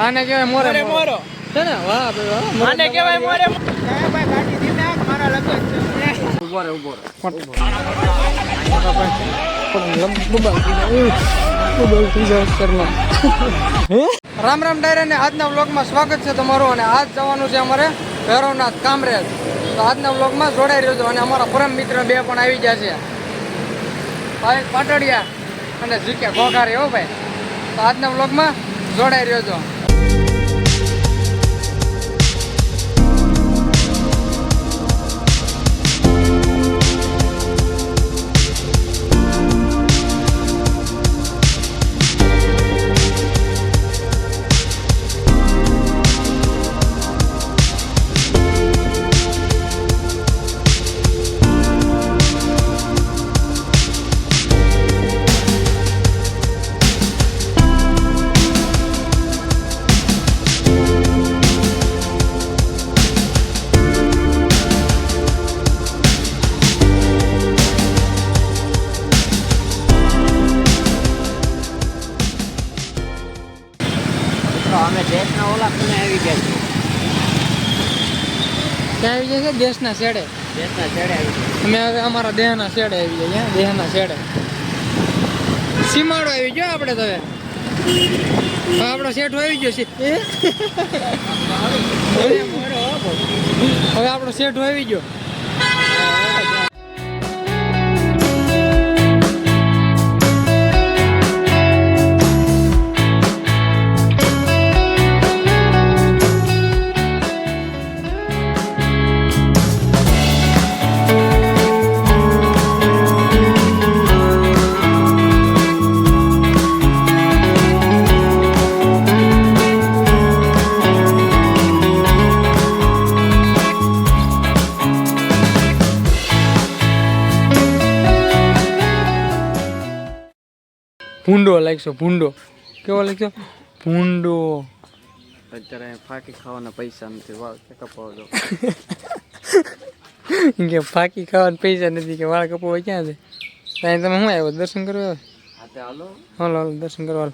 આને કહેવાય મોરે મોરો છે ને? વાહ ભાઈ આને કહેવાય મોરે. ભાઈ ગાડી દીને મારા લગન છે. ઉભો રે રામ રામ ડાયરા ને આજના વ્લોગમાં સ્વાગત છે તમારું. અને આજ જવાનું છે અમારે ભૈરવનાથ કામરેજ. તો આજના વ્લોગમાં જોડાઈ રહ્યો છો. અને અમારા પરમ મિત્ર બે પણ આવી ગયા છે, ભાઈ પાટડિયા અને જીકે ઘોઘારી. હો ભાઈ, તો આજના વ્લોગમાં જોડાઈ રહ્યો છો. અમે દેશના ઓલા ખૂણે આવી ગયા છીએ. ક્યાં આવી જાય છે? દેશના શેડે. દેશના છેડે આવી ગયા. અમે હવે અમારા દેહના શેડે આવી જાય. દેહના શેડે સીમાડો આવી ગયો આપણે. તો હવે આપણો શેઠ આવી ગયો છે. હવે આપણો શેઠ આવી ગયો. ભૂંડો લાગશો. ભૂંડો કેવો લાગશો? ભૂંડો. અત્યારે ફાકી ખાવાના પૈસા નથી. વાળ કપાવો દો. કે ફાકી ખાવાના પૈસા નથી કે વાળ કપાવા ક્યાં છે? ત્યાં તમે શું આવ્યો? દર્શન કરવા? હાલો હાલો હાલો દર્શન કરવા.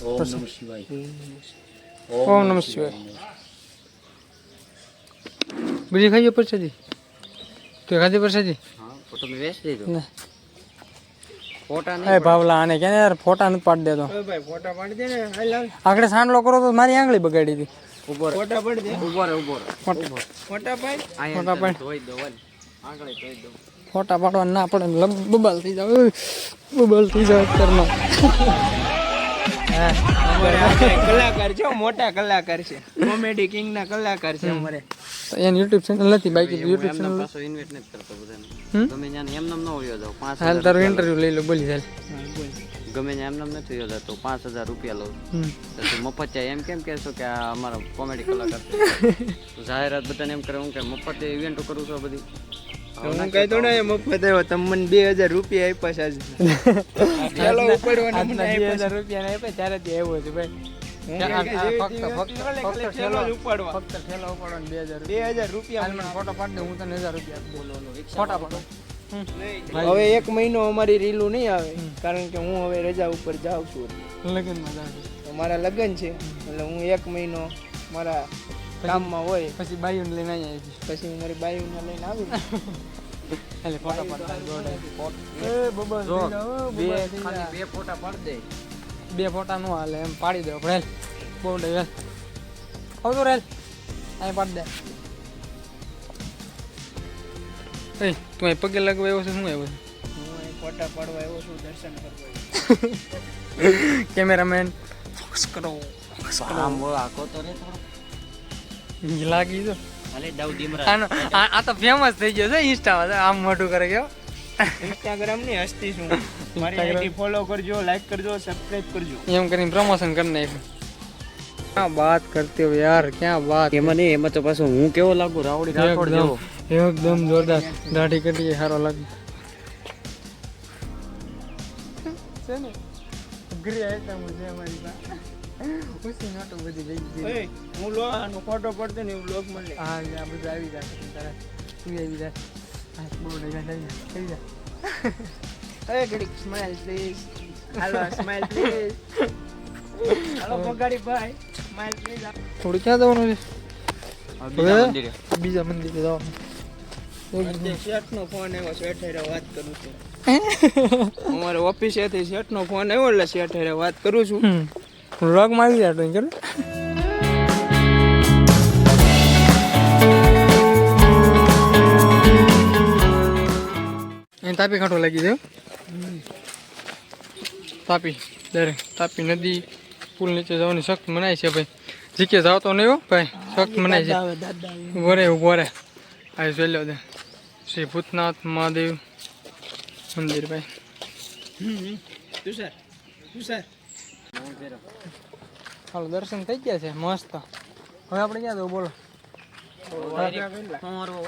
ઓમ નમઃ શિવાય. ઓમ નમઃ શિવાય. બીજી ખાઈ પ્રસાદી? તો ખાધી પ્રસાદી? હા, ફોટો મેં વેચ દીધો. ના ફોટા એ નહીં. ભાવલા આને કે યાર ફોટા નથી પાડી દેતો. ભાઈ ફોટા પાડી દે ને. હાલ હાલ. આખડે સાંડલો કરો તો મારી આંગળી બગાડી હતી. ઉભો રે. ફોટા પાડી દે. ઉભો રે. ફોટા પાડ. ફોટા પાડ. ધોઈ દો વલ. આંગળી ધોઈ દો. ફોટા પાડવા ના પડે. બબાલ થઈ જાવ. બબાલ થઈ જાવ કરમાં. કલાકાર છે, મોટા કલાકાર છે. કોમેડી કિંગ ના કલાકાર છે અમારે. તો એની યુટ્યુબ ચેનલ નથી. બાકી યુટ્યુબ ચેનલ પાછો ઇન્વેસ્ટ નથી કરતો બધાને. ગમે ત્યાં એમ નામ ન ઓળ્યો જાવ. હાલ તારો ઇન્ટરવ્યુ લઈ લો. બોલી ચાલ. ગમે ત્યાં એમ નામ નથી ઓળ્યો તો 5000 રૂપિયા લઉં. તો મફત છે એમ કેમ કહેશો કે આ અમારો કોમેડી કલાકાર છે? જાહેરાત બધાને એમ કરે હું કે મફત ઇવેન્ટો કરું છું બધી. હું કઈ તો ને મફત આવ્યો. તમને 2000 રૂપિયા આપ્યા છે. ચાલો ઉપાડવાના મને 2000 રૂપિયા આપ્યા ત્યારે તે આવ્યો છે ભાઈ. ફોટો પાડી દે. હું તને 1000 રૂપિયા ફોટા પાડો. હવે 1 મહિનો અમારી રીલું નહીં આવે કારણ કે હું હવે રજા ઉપર જાઉં છું. લગ્નમાં જાવ મારા લગ્ન છે એટલે હું 1 મહિનો મારા કામમાં હોય. પછી બાઈઓને લઈને આવી પછી હું મારી બાયુને લઈને આવું. એટલે ફોટા પાડવા બે ફોટા પાડી દે. 2 ફોટા નો હાલે એમ પાડી દો. રેલ બહુ ડે રેલ આવતો રેલ અહીં પાડી દે. એ તું અહીં પગે લગવા આવ્યો છે? શું આવ્યો છે? હું ફોટા પાડવા આવ્યો છું. દર્શન કરવા. કેમેરામેન ફોકસ કરો. આમ આખો તો રે થોડો લાગી તો અલે દાઉદ ઇમરાન. આ તો ફેમસ થઈ ગયો છે ઇન્સ્ટામાં. આમ મોટું કરે ગયો. ઇન્સ્ટાગ્રામ ની હસ્તી છું. મારી આઈડી ફોલો કરજો, લાઈક કરજો, સબસ્ક્રાઇબ કરજો. એમ કરીને પ્રમોશન કરી નાખ્યું. ક્યાં બાત કરતે હો યાર, ક્યાં બાત. એમાં નહીં, એમાં તો પાછું હું કેવો લાગુ, રાવડી રાઠોડ જેવો. એકદમ જોરદાર દાઢી કરી સારો લાગે છે ને. અઘરી આઈટમ છે અમારી પાસે. ઉસી નાટો બધી ભેગી એ હું લોહાનો ફોટો પડતો ને એવું લોક મળે. હા આ બધું આવી જાય તારે. તું આવી જાય. હા બહુ ડગા આવી જાય. એ ઘડીક સ્માઈલ પ્લીઝ. હાલો સ્માઈલ પ્લીઝ. હાલો બગાડી ભાઈ સ્માઈલ પ્લીઝ. થોડું ક્યાં જવાનું છે? બીજા મંદિરે. બીજા મંદિરે જવાનું. શેઠનો ફોન આવ્યો, શેઠ હારે વાત કરું છું. અમારે ઓફિસેથી શેઠનો ફોન આવ્યો એટલે શેઠ હારે વાત કરું છું. વ્લોગમાં આવી જાય તો ચલો. અહીં તાપી કાંઠો લાગી જાય. તાપી દરેક તાપી નદી પુલ નીચે જવાની સખ્ત મનાય છે ભાઈ. જીકે જાવ તો નહીં હો ભાઈ, સખ્ત મનાય છે. ઉભો રે ઉભો રે. આ જોઈ લો દે શ્રી ભૂતનાથ મહાદેવ મંદિર ભાઈ. તુષાર તુષાર હાલો દર્શન થઈ ગયા છે મસ્ત. હવે આપણે ક્યાં જવું બોલો?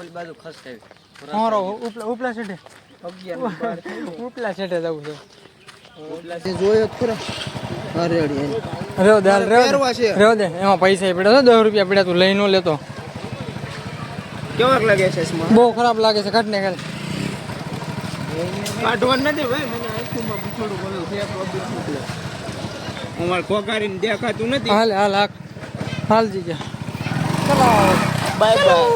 ઓલી બાજુ ખસ થઈ. અમારો ઉપલા છેટે ઉપલા છેટે જવું છે. જોયો ખરો. અરે રેવ દે પહેરવા છે. રેવ દે એમાં પૈસા પડ્યા છે 10 રૂપિયા પડ્યા. તું લઈ ન લેતો. કેવાક લાગે છે સ્માર્ટ? બહુ ખરાબ લાગે છે. કાઢને કાઢ. કાઢવાનું નથી ભાઈ, મને આંખોમાં થોડું બોલું છે પ્રોબ્લેમ એટલે અમારે કોકારીને દેખાતું નથી. હાલ હાલ હાલ હાલજી જા. ચલો બાય બાય.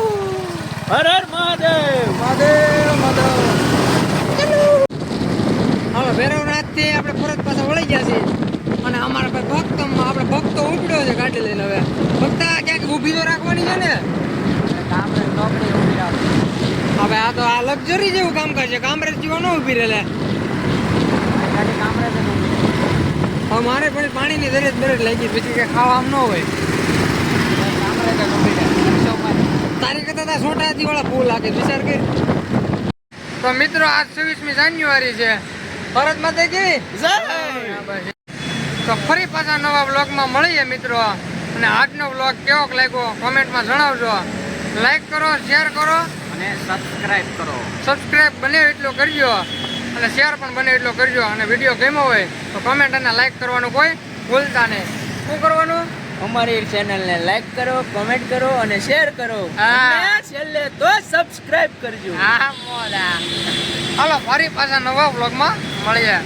હર હર મહાદેવ. મહાદેવ મહાદેવ. હાલો ભૈરવનાથથી આપણે ફરજ પાછા વળી ગયા છીએ. અને અમારા ભાઈ ભક્તમાં આપણે ભક્તો ઉપડ્યો છે ગાડી લઈને. હવે ભક્તા ક્યાંક ઊભી તો રાખવાની છે ને. હવે આ તો આ લક્ઝરી જેવું કામ કરશે. કામરેજ જેવા ન ઊભી રહે. હવે મારે પણ પાણીની દરેજ બરેજ લાગી પછી કે ખાવા આમ ન હોય. તારી કરતા તા સોટાથી વાળા ફૂલ લાગે વિચાર કર. તો મિત્રો આજ 26મી જાન્યુઆરી છે. ભારત માતા કેવી તો ફરી પાછા નવા બ્લોગમાં મળીએ મિત્રો. અને આજનો બ્લોગ કેવો લાગ્યો કોમેન્ટમાં જણાવજો. લાઈક કરો, શેર કરો અને સબસ્ક્રાઇબ કરો. સબસ્ક્રાઇબ બને એટલો કરજો અને શેર પણ બને એટલો કરજો. અને વિડીયો ગમ્યો હોય તો કમેન્ટ અને લાઈક કરવાનું કોઈ ભૂલતા નહીં. શું કરવાનું? અમારી ચેનલને લાઈક કરો, કોમેન્ટ કરો અને શેર કરો. હા. અને છેલ્લે તો સબસ્ક્રાઇબ કરજો. હા મોલા. હાલો ફરી પાછા નવા બ્લોગમાં મળીએ.